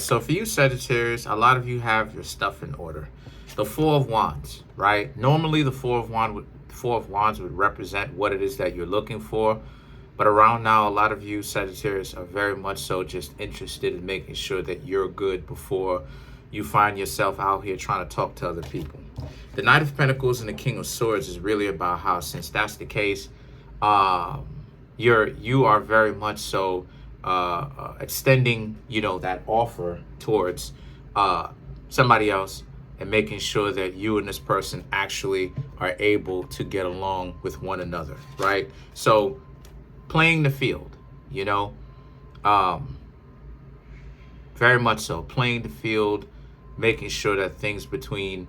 So for you Sagittarius, a lot of you have your stuff in order. The Four of Wands, right? Normally the Four of Wands would represent what it is that you're looking for. But around now, a lot of you Sagittarius are very much so just interested in making sure that you're good before you find yourself out here trying to talk to other people. The Knight of Pentacles and the King of Swords is really about how, since that's the case, you are very much so extending, that offer towards somebody else and making sure that you and this person actually are able to get along with one another, right? So playing the field, very much so playing the field, making sure that things between,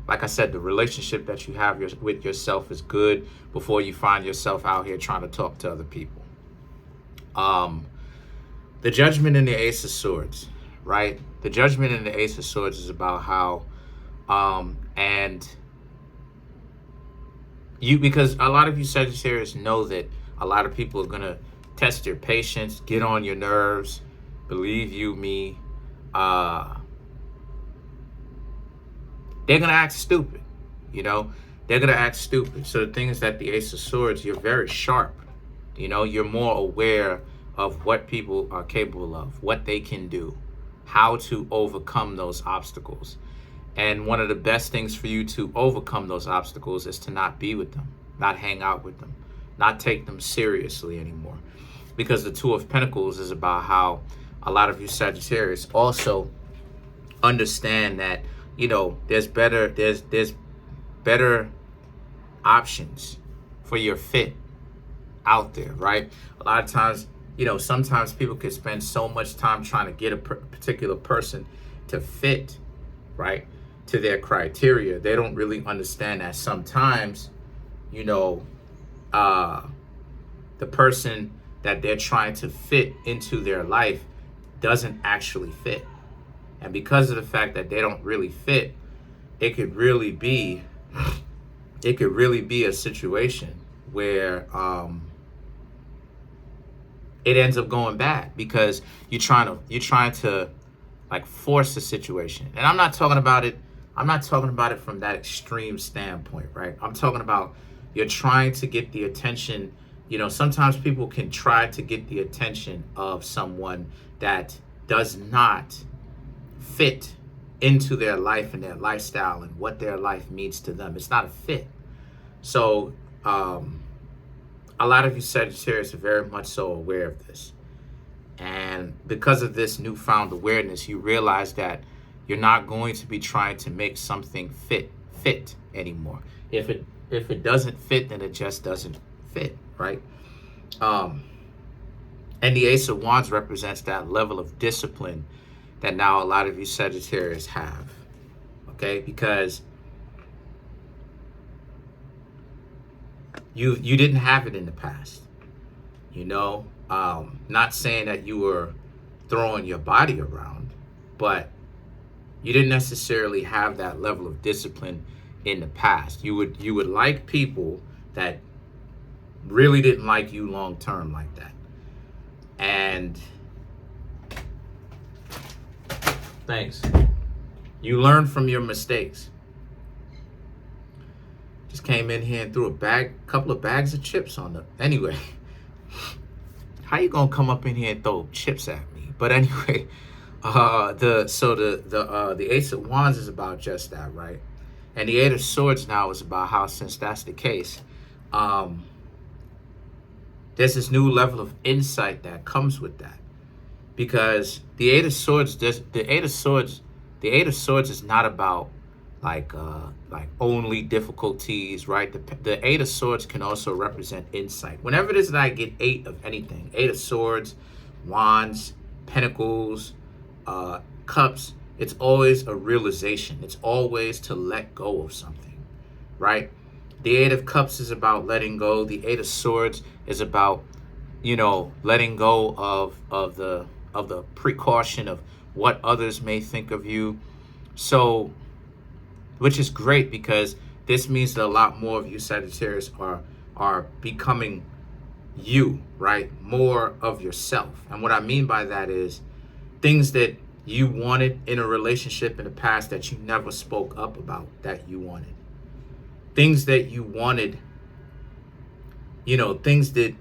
like I said, the relationship that you have with yourself is good before you find yourself out here trying to talk to other people. The Judgment and the Ace of Swords, right? The Judgment and the Ace of Swords is about how, because a lot of you Sagittarius know that a lot of people are going to test your patience, get on your nerves, believe you me. They're going to act stupid, They're going to act stupid. So the thing is that the Ace of Swords, you're very sharp. You're more aware of what people are capable of, what they can do, how to overcome those obstacles. And one of the best things for you to overcome those obstacles is to not be with them, not hang out with them, not take them seriously anymore. Because the Two of Pentacles is about how a lot of you Sagittarius also understand that, there's better options for your fit out there, right? A lot of times, sometimes people can spend so much time trying to get a particular person to fit, right, to their criteria. They don't really understand that sometimes, the person that they're trying to fit into their life doesn't actually fit. And because of the fact that they don't really fit, it could really be a situation where it ends up going bad because you're trying to like force the situation. And I'm not talking about it from that extreme standpoint, right? I'm talking about you're trying to get the attention. Sometimes people can try to get the attention of someone that does not fit into their life and their lifestyle and what their life means to them. It's not a fit. So a lot of you Sagittarius are very much so aware of this. And because of this newfound awareness, you realize that you're not going to be trying to make something fit anymore. If it doesn't fit, then it just doesn't fit, right? And the Ace of Wands represents that level of discipline that now a lot of you Sagittarius have, okay? Because you didn't have it in the past, not saying that you were throwing your body around, but you didn't necessarily have that level of discipline in the past. You would like people that really didn't like you long term like that. And thanks. You learn from your mistakes. Just came in here and threw a couple of bags of chips on the. Anyway, how you gonna come up in here and throw chips at me? But anyway, the Ace of Wands is about just that, right? And the Eight of Swords now is about how, since that's the case, there's this new level of insight that comes with that. Because the Eight of Swords is not about like only difficulties, right? The Eight of Swords can also represent insight. Whenever it is that I get eight of anything, Eight of Swords, Wands, Pentacles, Cups, it's always a realization. It's always to let go of something, right? The Eight of Cups is about letting go. The Eight of Swords is about, letting go of the precaution of what others may think of you. So, which is great, because this means that a lot more of you Sagittarius are becoming you, right? More of yourself. And what I mean by that is things that you wanted in a relationship in the past that you never spoke up about that you wanted. Things that you wanted, things that,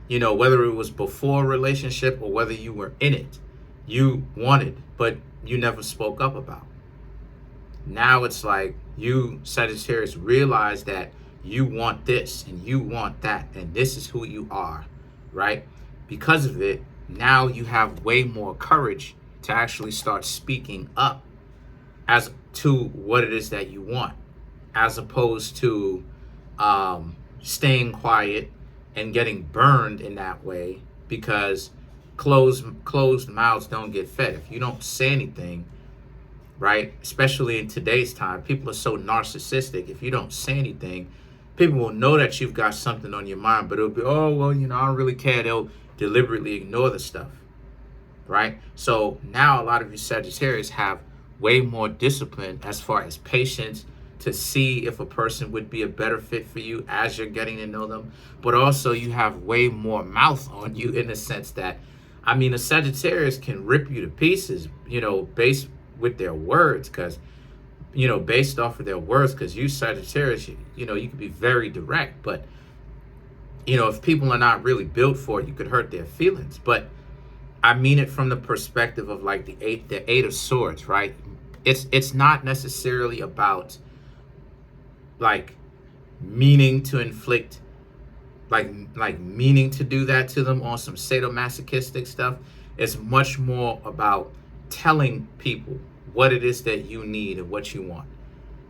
whether it was before a relationship or whether you were in it, you wanted, but you never spoke up about. Now it's like you, Sagittarius, realize that you want this and you want that, and this is who you are, right? Because of it, now you have way more courage to actually start speaking up as to what it is that you want, as opposed to staying quiet and getting burned in that way, because closed mouths don't get fed. If you don't say anything, right, especially in today's time, people are so narcissistic. If you don't say anything, people will know that you've got something on your mind, but it'll be, oh, well, I don't really care. They'll deliberately ignore the stuff, right? So now a lot of you Sagittarius have way more discipline as far as patience to see if a person would be a better fit for you as you're getting to know them. But also you have way more mouth on you, in the sense that, a Sagittarius can rip you to pieces, based with their words, because, based off of their words, because you Sagittarius, you could be very direct, but, if people are not really built for it, you could hurt their feelings. But I mean it from the perspective of like the eight of swords, right? It's not necessarily about like meaning to inflict, like meaning to do that to them on some sadomasochistic stuff. It's much more about telling people what it is that you need and what you want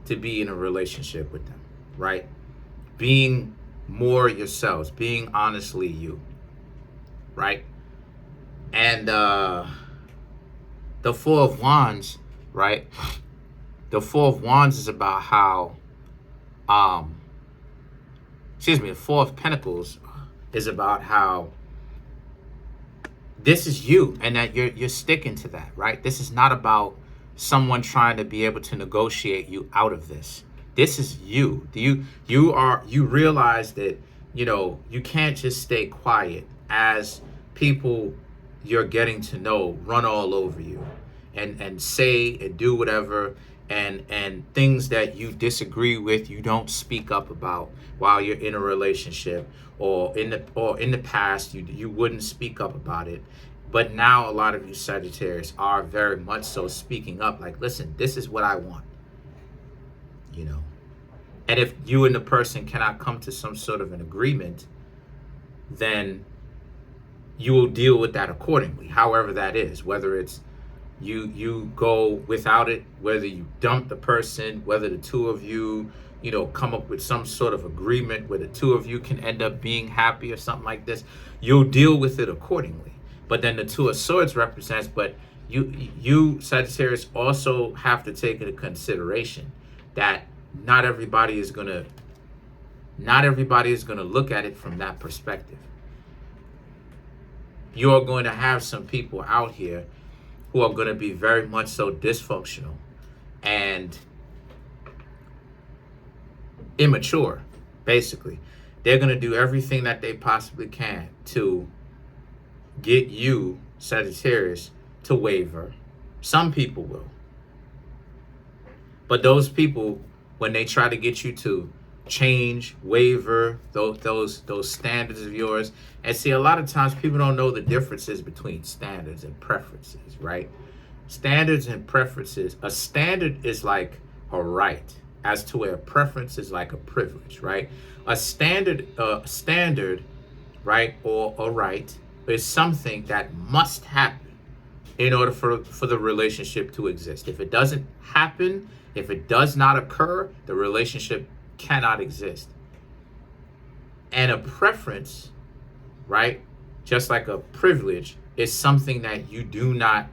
to be in a relationship with them, right? Being more yourselves, being honestly you, right? And the Four of Wands, right? The Four of Wands is about how, the Four of Pentacles is about how this is you, and that you're sticking to that, right? This is not about someone trying to be able to negotiate you out of this. This is you. You realize that, you can't just stay quiet as people you're getting to know run all over you and say and do whatever, and things that you disagree with, you don't speak up about while you're in a relationship, or in the past you wouldn't speak up about it. But now a lot of you Sagittarius are very much so speaking up, like, listen, this is what I want, And if you and the person cannot come to some sort of an agreement, then you will deal with that accordingly, however that is, whether it's you go without it, whether you dump the person, whether the two of you, come up with some sort of agreement where the two of you can end up being happy or something like this, you'll deal with it accordingly. But then the Two of Swords represents, but you Sagittarius also have to take into consideration that not everybody is gonna look at it from that perspective. You're going to have some people out here who are going to be very much so dysfunctional and immature, basically. They're going to do everything that they possibly can to get you, Sagittarius, to waver. Some people will. But those people, when they try to get you to change, waver, those standards of yours. And see, a lot of times people don't know the differences between standards and preferences, right? Standards and preferences. A standard is like a right, as to where a preference is like a privilege, right? A standard, right, or a right is something that must happen in order for the relationship to exist. If it doesn't happen, if it does not occur, the relationship cannot exist. And a preference, right, just like a privilege, is something that you do not,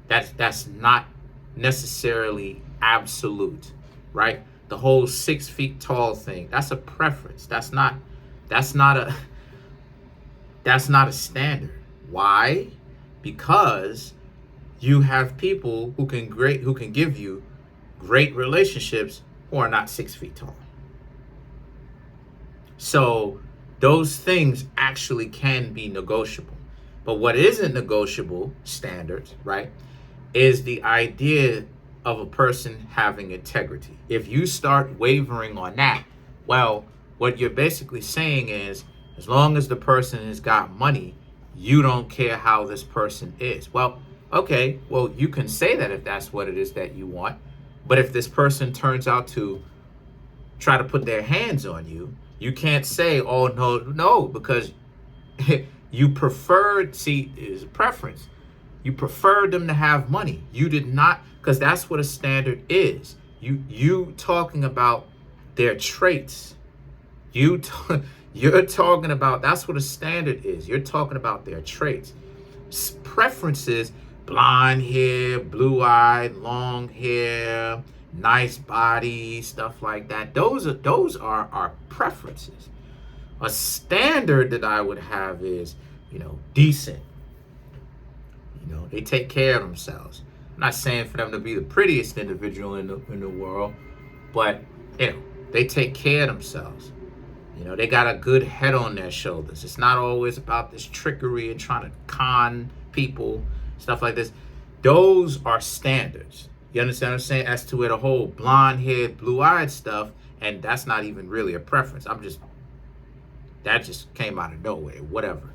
that's not necessarily absolute, right? The whole 6 feet tall thing, that's a preference. That's not a standard. Why? Because you have people who can give you great relationships who are not 6 feet tall. So those things actually can be negotiable. But what isn't negotiable standards, right, is the idea of a person having integrity. If you start wavering on that, well, what you're basically saying is, as long as the person has got money, you don't care how this person is. Well, okay, well, you can say that if that's what it is that you want. But if this person turns out to try to put their hands on you, you can't say, oh, no, because you preferred, see, is a preference. You preferred them to have money. You did not, because that's what a standard is. You talking about their traits. You're talking about, that's what a standard is. You're talking about their traits. Preferences, blonde hair, blue-eyed, long hair, nice body, stuff like that. Those are our preferences. A standard that I would have is, decent. They take care of themselves. I'm not saying for them to be the prettiest individual in the world, but they take care of themselves. They got a good head on their shoulders. It's not always about this trickery and trying to con people, stuff like this. Those are standards. You understand what I'm saying? As to where the whole blonde-haired, blue-eyed stuff, and that's not even really a preference. That just came out of nowhere, whatever.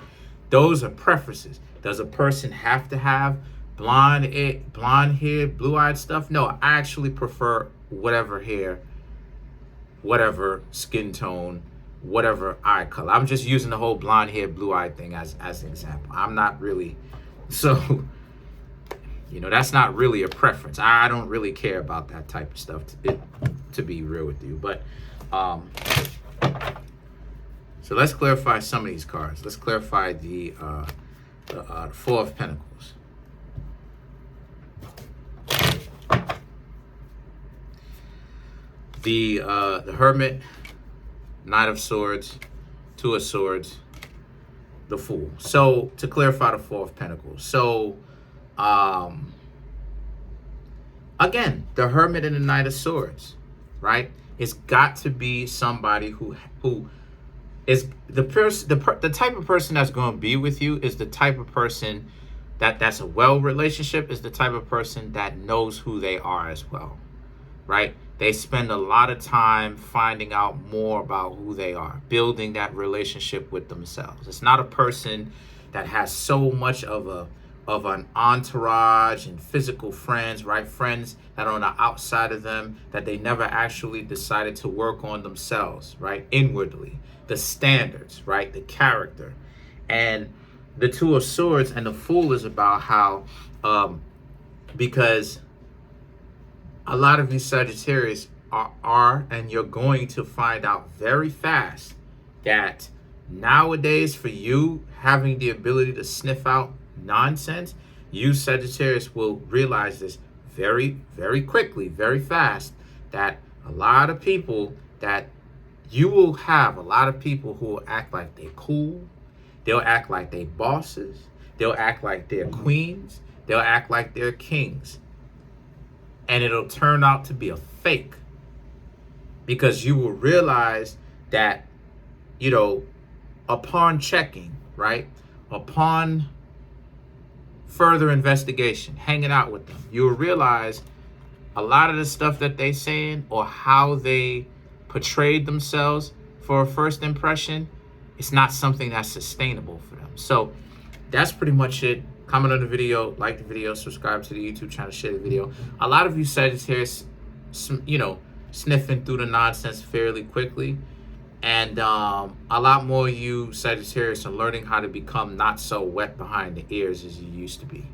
Those are preferences. Does a person have to have blonde hair, blue-eyed stuff? No, I actually prefer whatever hair, whatever skin tone, whatever eye color. I'm just using the whole blonde hair, blue-eyed thing as an example. I'm not really, so, that's not really a preference. I don't really care about that type of stuff, to be real with you. But, so let's clarify some of these cards. Let's clarify the Four of Pentacles. The Hermit, Knight of Swords, Two of Swords, the Fool. So to clarify the Four of Pentacles. So again, the Hermit and the Knight of Swords, right? It's got to be somebody who is the type of person that's going to be with you is the type of person that's a well relationship, is the type of person that knows who they are as well, right? They spend a lot of time finding out more about who they are, building that relationship with themselves. It's not a person that has so much of an entourage and physical friends, right? Friends that are on the outside of them, that they never actually decided to work on themselves, right? Inwardly. The standards, right? The character. And the Two of Swords and the Fool is about how, because a lot of these Sagittarius are, and you're going to find out very fast that nowadays, for you having the ability to sniff out nonsense, you Sagittarius will realize this very, very quickly, very fast, that a lot of people that you will have a lot of people who will act like they're cool. They'll act like they're bosses. They'll act like they're queens. They'll act like they're kings. And it'll turn out to be a fake. Because you will realize that, upon checking, right? Upon further investigation, hanging out with them, you'll realize a lot of the stuff that they're saying or how they portrayed themselves for a first impression, it's not something that's sustainable for them. So that's pretty much it. Comment on the video, like the video, subscribe to the YouTube channel, share the video. A lot of you Sagittarius, sniffing through the nonsense fairly quickly. And a lot more of you Sagittarius are learning how to become not so wet behind the ears as you used to be.